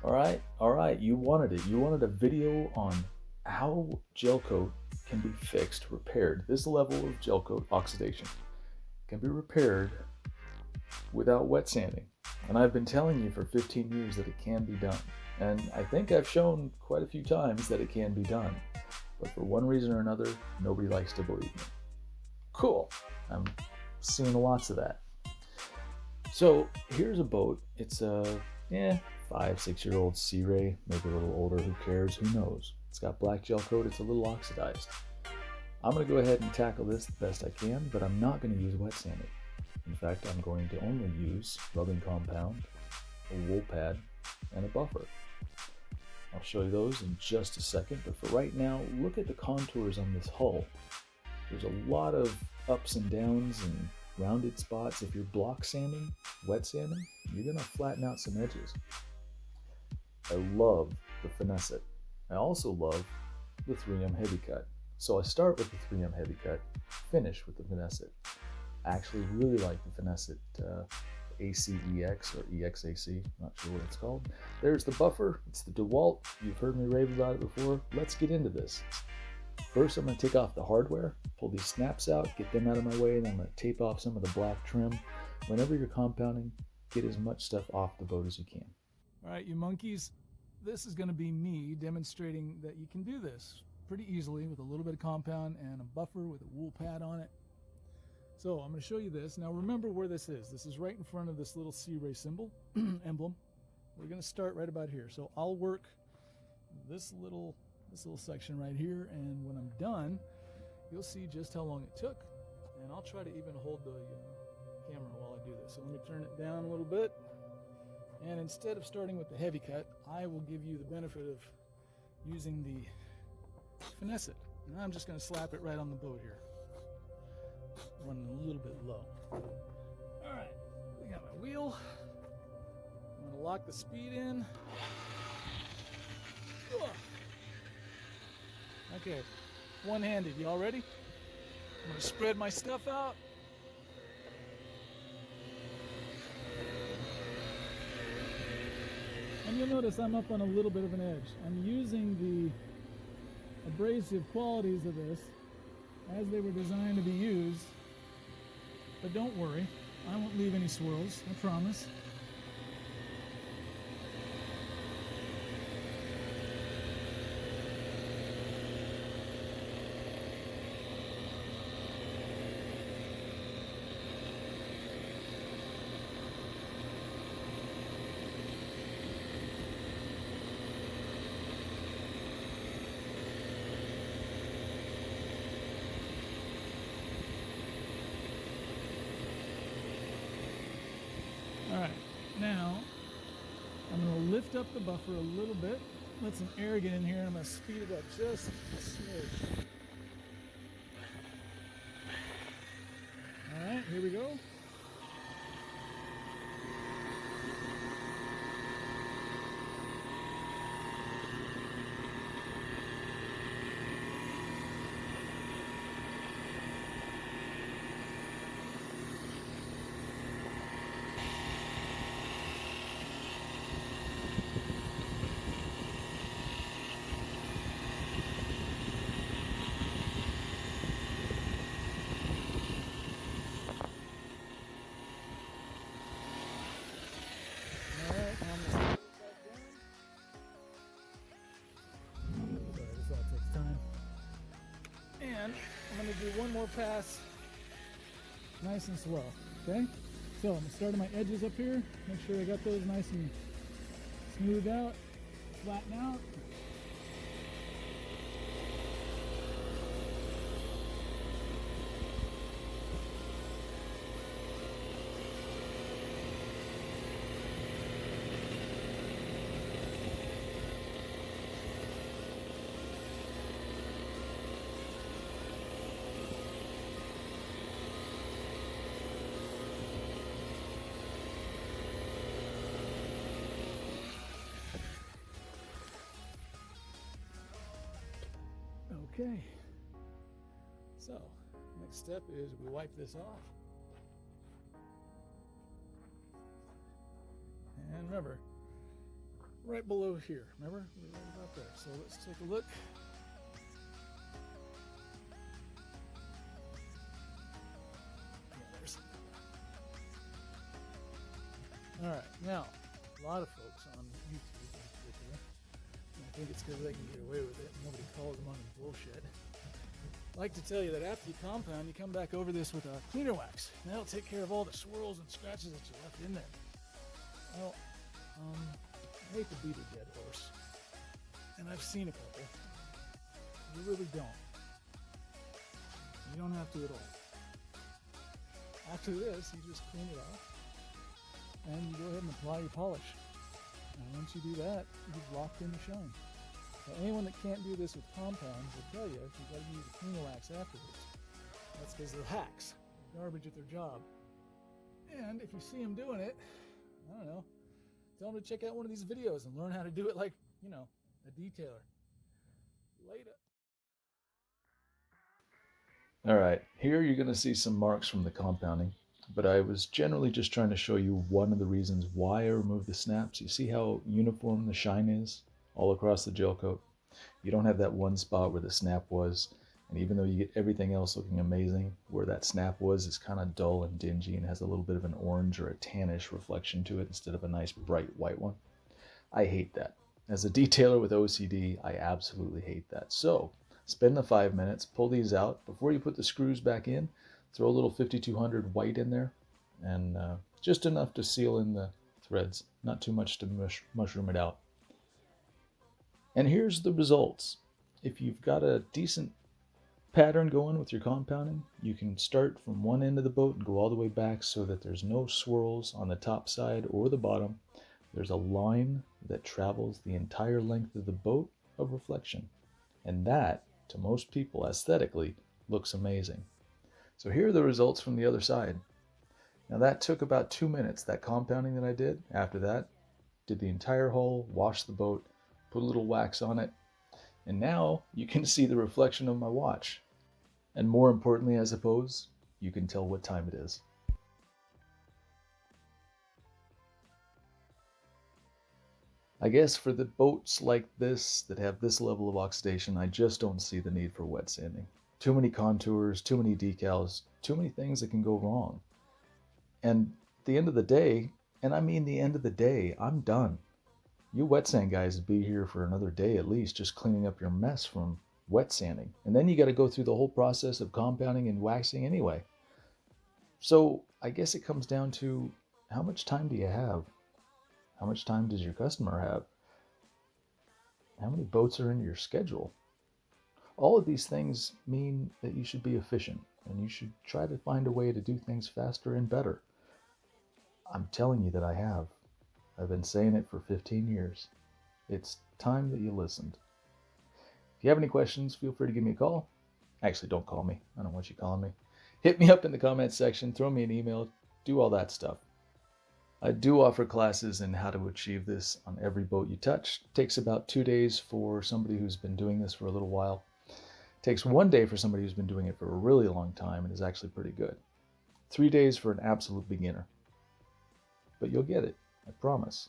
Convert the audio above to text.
All right, you wanted it. You wanted a video on how gel coat can be fixed, repaired. This level of gel coat oxidation can be repaired without wet sanding. And I've been telling you for 15 years that it can be done. And I think I've shown quite a few times that it can be done. But for one reason or another, nobody likes to believe me. Cool. I'm seeing lots of that. So here's a boat. It's a 5-6-year-old Sea Ray, maybe a little older. Who cares? Who knows? It's got black gel coat. It's a little oxidized. I'm going to go ahead and tackle this the best I can, but I'm not going to use wet sanding. In fact, I'm going to only use rubbing compound, a wool pad, and a buffer. I'll show you those in just a second, but for right now, look at the contours on this hull. There's a lot of ups and downs and rounded spots. If you're block sanding, wet sanding, you're going to flatten out some edges. I love the finess-it. I also love the 3M heavy cut. So I start with the 3M heavy cut, finish with the finess-it. I actually really like the finess-it ACEX or EXAC, not sure what it's called. There's the buffer, it's the DeWalt. You've heard me rave about it before. Let's get into this. First, I'm going to take off the hardware, pull these snaps out, get them out of my way, and I'm going to tape off some of the black trim. Whenever you're compounding, get as much stuff off the boat as you can. All right, you monkeys, this is going to be me demonstrating that you can do this pretty easily with a little bit of compound and a buffer with a wool pad on it. So I'm going to show you this. Now remember where this is. This is right in front of this little Sea Ray symbol, emblem. We're going to start right about here. So I'll work this little section right here, and when I'm done, you'll see just how long it took. And I'll try to even hold the camera while I do this. So let me turn it down a little bit. And instead of starting with the heavy cut, I will give you the benefit of using the finess-it. And I'm just going to slap it right on the boat here. Running a little bit low. Alright, we got my wheel. I'm going to lock the speed in. Okay, one-handed. Y'all ready? I'm going to spread my stuff out. And you'll notice I'm up on a little bit of an edge. I'm using the abrasive qualities of this as they were designed to be used. But don't worry, I won't leave any swirls, I promise. Alright, now I'm going to lift up the buffer a little bit, let some air get in here, and I'm going to speed it up just a smidge. Alright, here we go. And I'm going to do one more pass nice and slow, okay? So I'm going to start on my edges up here, make sure I got those nice and smooth out, flatten out. Okay, so next step is we wipe this off. And remember, right below here. Remember? We're right about there. So let's take a look. All right, now, a lot of folks on YouTube in particular, and I think it's because they can get away with it, nobody calls them on the bullshit, like to tell you that after you compound, you come back over this with a cleaner wax. And that'll take care of all the swirls and scratches that you left in there. Well, I hate to beat a dead horse, and I've seen a couple. You really don't. You don't have to at all. After this, you just clean it off, and you go ahead and apply your polish. And once you do that, you've locked in the shine. Now, anyone that can't do this with compounds will tell you you've got to use a cleaner wax afterwards. That's because they're hacks, they're garbage at their job. And if you see them doing it, I don't know, tell them to check out one of these videos and learn how to do it like, a detailer. Later. All right, here you're going to see some marks from the compounding, but I was generally just trying to show you one of the reasons why I removed the snaps. You see how uniform the shine is all across the gel coat? You don't have that one spot where the snap was, and even though you get everything else looking amazing, where that snap was is kind of dull and dingy and has a little bit of an orange or a tannish reflection to it instead of a nice bright white one. I hate that. As a detailer with OCD, I absolutely hate that. So spend the 5 minutes, pull these out. Before you put the screws back in, throw a little 5200 white in there, and just enough to seal in the threads, not too much to mushroom it out. And here's the results. If you've got a decent pattern going with your compounding, you can start from one end of the boat and go all the way back so that there's no swirls on the top side or the bottom. There's a line that travels the entire length of the boat of reflection. And that, to most people aesthetically, looks amazing. So here are the results from the other side. Now that took about 2 minutes, that compounding that I did. After that, did the entire hull, washed the boat, put a little wax on it, and now you can see the reflection of my watch. And more importantly, I suppose, you can tell what time it is. I guess for the boats like this that have this level of oxidation, I just don't see the need for wet sanding. Too many contours, too many decals, too many things that can go wrong. And at the end of the day, and I mean the end of the day, I'm done. You wet sand guys would be here for another day at least, just cleaning up your mess from wet sanding. And then you got to go through the whole process of compounding and waxing anyway. So I guess it comes down to, how much time do you have? How much time does your customer have? How many boats are in your schedule? All of these things mean that you should be efficient, and you should try to find a way to do things faster and better. I'm telling you that I have. I've been saying it for 15 years. It's time that you listened. If you have any questions, feel free to give me a call. Actually, don't call me. I don't want you calling me. Hit me up in the comments section, throw me an email, do all that stuff. I do offer classes in how to achieve this on every boat you touch. It takes about 2 days for somebody who's been doing this for a little while. It takes 1 day for somebody who's been doing it for a really long time and is actually pretty good. 3 days for an absolute beginner. But you'll get it, I promise.